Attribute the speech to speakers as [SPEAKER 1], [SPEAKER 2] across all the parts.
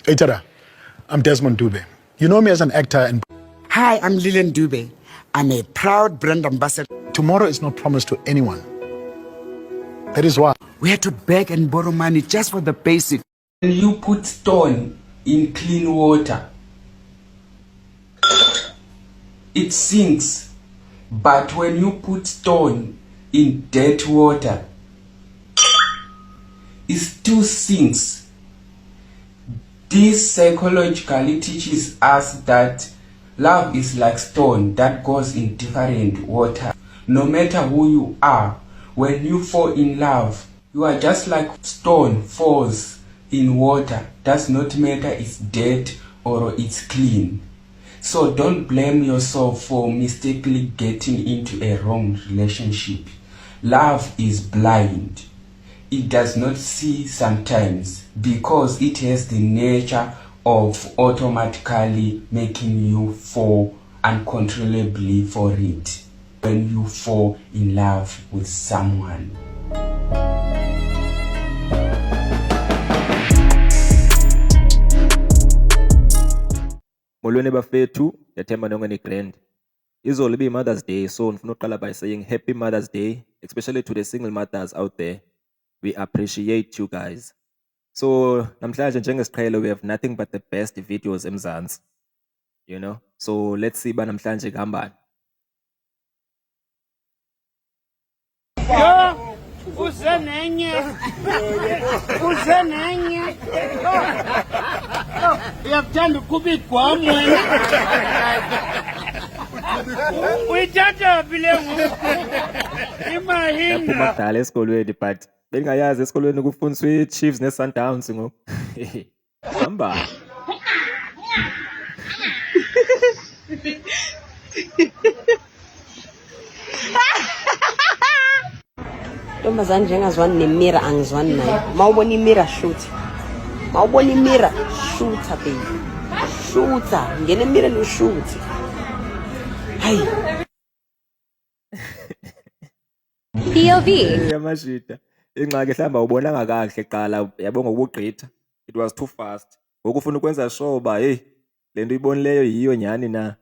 [SPEAKER 1] Hey Tada, I'm Desmond Dube. You know me as an actor, and
[SPEAKER 2] Hi, I'm Lillian Dube. I'm a proud brand ambassador.
[SPEAKER 1] tomorrow is not promised to anyone. That is why
[SPEAKER 2] We had to beg and borrow money just for the basic.
[SPEAKER 3] When you put stone in clean water, it sinks. But when you put stone in dirty water, it still sinks. This psychologically teaches us that love is like stone that goes in different water. No matter who you are, when you fall in love, you are just like stone falls in water. Does not matter it's dead or it's clean. So don't blame yourself for mistakenly getting into a wrong relationship. Love is blind. It does not see sometimes because it has the nature of automatically making you fall uncontrollably for it when you fall in love with someone.
[SPEAKER 4] Molweni bafethu, yathemba nonke ni grand. Izolo be Mother's Day, so ngifuna uqala by saying happy Mother's Day, especially to the single mothers out there. We appreciate you guys. So namhlanje njengesiqhelo we have nothing but the best videos eMzansi. You know? So let's see ba namhlanje kuhambani.
[SPEAKER 5] Uzenenye uyakuthanda ukuba igwamu wena uyithatha phi le ngoku imahina
[SPEAKER 4] Yaphuma kudala esikolweni but bengingayazi esikolweni kufundiswa iChiefs neSundowns ngoku. Hamba.
[SPEAKER 6] Ntombazane njengazwani nemira angizwani naye. Mawubona imira shoot. Mawubona imira shooter baby. Shooter, ngene emireni ushoot. Hayi.
[SPEAKER 7] POV.
[SPEAKER 4] Yamashita. Ingxaki hlamba ubonanga kahle qala yabo ngokugqitha. It was too fast. Ngokufuna ukwenza sure ba hey lento uyibonileyo yiyo nyani na.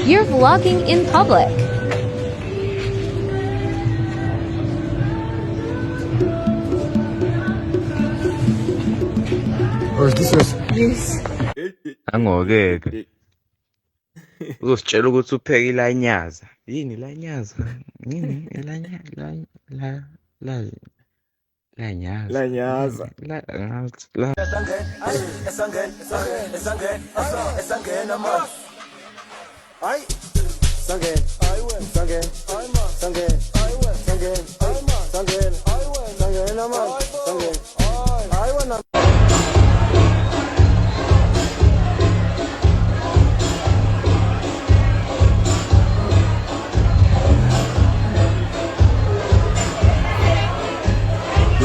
[SPEAKER 7] You're vlogging in public.
[SPEAKER 1] or is this yours?
[SPEAKER 6] Yes.
[SPEAKER 8] Angokeke. Uzositshela ukuthi upheka ilanyaza. Yini ilanyaza? Yini lanyaza.
[SPEAKER 4] Lanyaza.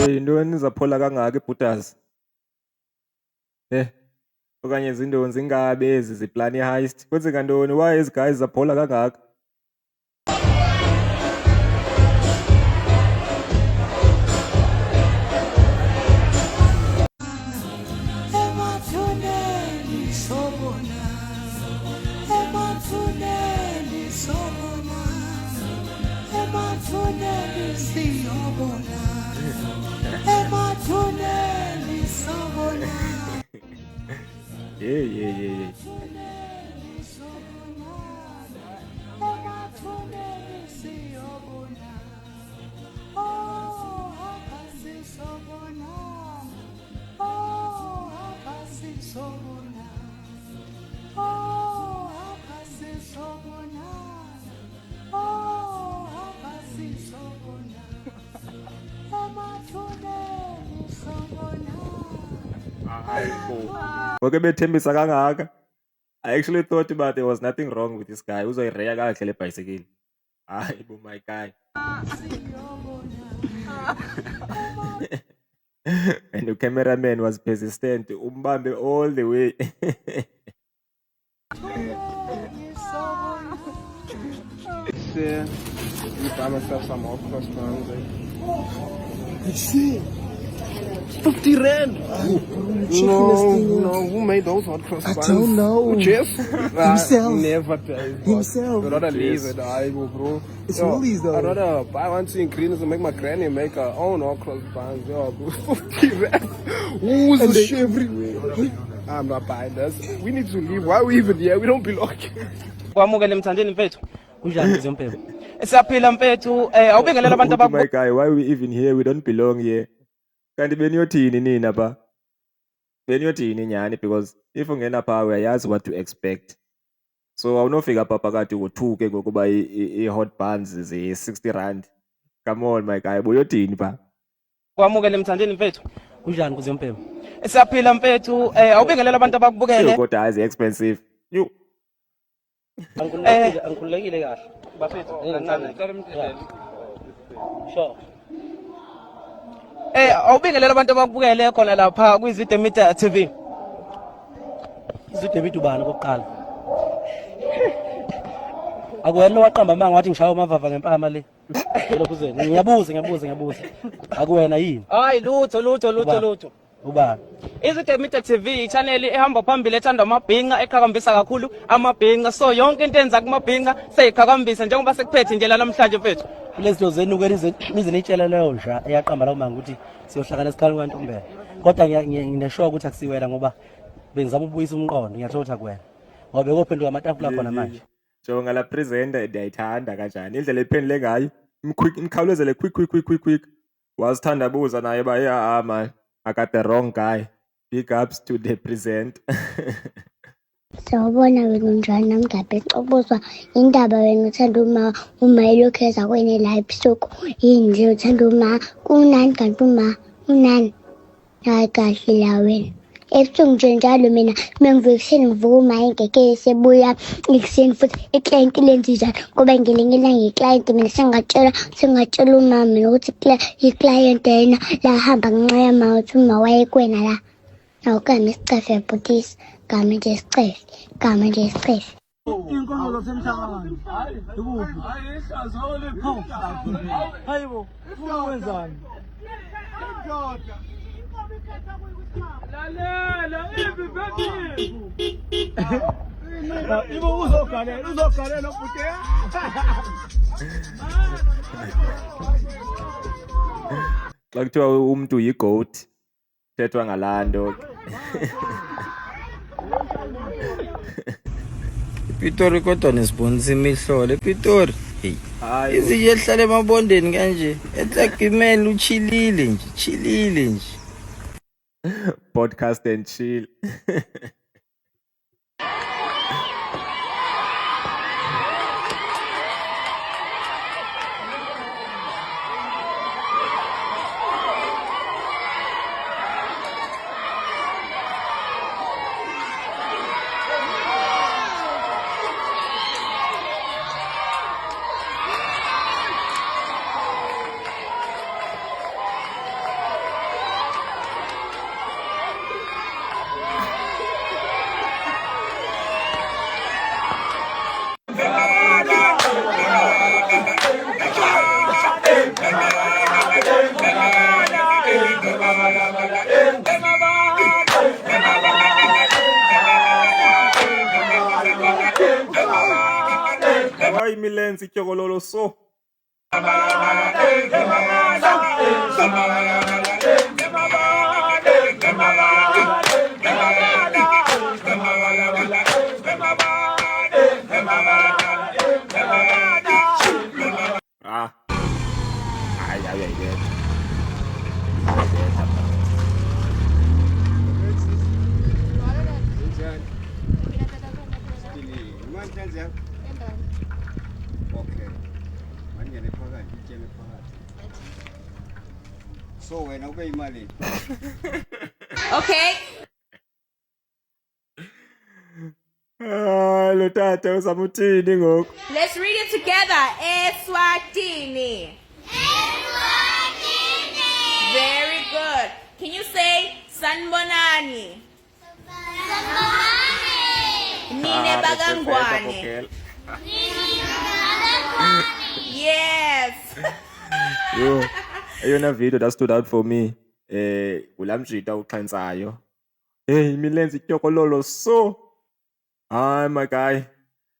[SPEAKER 4] Yintoni nizaphola kangaka ibhudazi? Okanye zindoni zingabe ezi ziplan heist. Kwenzeka ntoni? Why ezi guys zaphola kangaka? Yeah. Okay, bethembisa kangaka. I actually thought about there was nothing wrong with this guy. Uzoyireya kahle le bicycle. Hayi bo my guy. And the cameraman was persistent. Umbambe all the way.
[SPEAKER 9] You buy myself some off-course runs.
[SPEAKER 2] You see?
[SPEAKER 9] 50 rand. No, who made those hot cross buns? I don't know. Jeff?
[SPEAKER 10] Himself.
[SPEAKER 9] Never does.
[SPEAKER 10] Himself.
[SPEAKER 9] I'd rather leave it. Bro.
[SPEAKER 10] It's Woolies though.
[SPEAKER 9] I'd rather buy one thing green and make my granny make her own hot cross buns. Yo, bro. 50 rand. Who's the shit everywhere? I'm not buying this. We need to leave. Why are we even here? We don't belong here.
[SPEAKER 11] Kwamukele mthandeni mfethu. Kunjani mzee Mpembe? Siyaphila mfethu. Awubingelela abantu
[SPEAKER 4] Uthi, my guy, why we even here? We don't belong here. Kanti beniyothini nina ba? Beniyothini nyani, because if ungena pha uyayazi what to expect. So awunofika pha phakathi uthuke ngokuba i-hot buns zi-60 rand. Come on my guy, buyothini pha?
[SPEAKER 11] Kwamukele mthandeni mfethu. Kunjani mzee Mpembe? Siyaphila mfethu. Awubingelela abantu abakubukele.
[SPEAKER 4] Kodwa hayi expensive. You
[SPEAKER 11] Angikhululekile kahle. Bafethu kancane. Sure. Awubingelela abantu abakubukele khona lapha kwiZidemita TV. iZidemita ubani kokuqala? Akuwena waqamba manga wathi ngishaya amavava ngempama le. Lokuzeni. Ngiyabuza. Akuwena yini? Hayi lutho. Ubani? iZidemita TV i-channel ehamba phambili ethanda amabhinga eqhakambisa kakhulu amabhinga, so yonke into enza kumabhinga seyiqhakambisa njengoba sekuphethe nje la namhlanje mfethu. Lezinto zenu nize nitshela leyo nja eyaqamba la manga ukuthi siyohlangana esikhali kwantombela. Kodwa ngineshowa ukuthi akusiwela ngoba bengizama ukubuyisa umqondo, ngiyathola kuwena. Ngoba bekophenduka amatafula khona manje.
[SPEAKER 4] Jonga la presenter ndiyayithanda kanjani indlela ephendule ngayo. Imkhawulezele quick. Wazithandabuza naye ba yeah man. I got the wrong guy. Big ups to the present.
[SPEAKER 12] Sawubona wena unjani namgabe xobuzwa indaba wena uthanda uma elokhu eza kwene la ebusuku yini nje uthanda uma kunani kanti unani hayi kahle la wena ebusuku nje njalo mina ngivuka ekuseni ngivuka uma engeke sebuya ekuseni futhi iclient lenza njalo ngoba ngilingelela ngeclient mina sengatshela umama ukuthi iclient yena la hamba ngenxa mawuthi uma wayekwena la awukami isicefe butisi kama nje isicefe
[SPEAKER 5] inkonzo zasemhlabeni ikuphi hayi ihlazo olepho hayibo ufuna ukwenzani indoda lalela ibi baby ibo uzogalela futhi
[SPEAKER 4] xa kuthiwa umuntu yi-goat thethwa ngalando.
[SPEAKER 13] Pitori kodwa nesibonisa imihlolo ePitori. Hey. Izinto ehlala emabondeni kanje. Etlagimela chillile nje.
[SPEAKER 4] Podcast and chill. Why milenzi tyokololo so?
[SPEAKER 14] So when I imali.
[SPEAKER 15] Okay.
[SPEAKER 4] Lo tata uzama uthini ngoku?
[SPEAKER 15] Let's read it together. Eswatini. Eswatini. Very good. Can you say Sanbonani? Sanbonani. Nine bagangwane. Yes.
[SPEAKER 4] Yo, ayona video that stood out for me. ulamjita uxhentsayo. Hey, imilenze ityokololo so. Hayi my guy.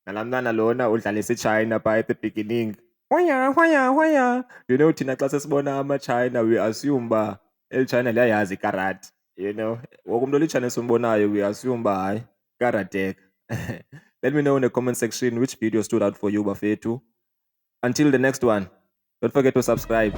[SPEAKER 4] Nalamntana lona udlala isiChina pha at the beginning. Hoya. You know thina xa sesibona ama-China we assume uba eli China liyayazi ikarati. You know, woke umuntu olitshane esombonayo we assume uba hayi karateka. Let me know in the comment section which video stood out for you bafethu. Until the next one, don't forget to subscribe.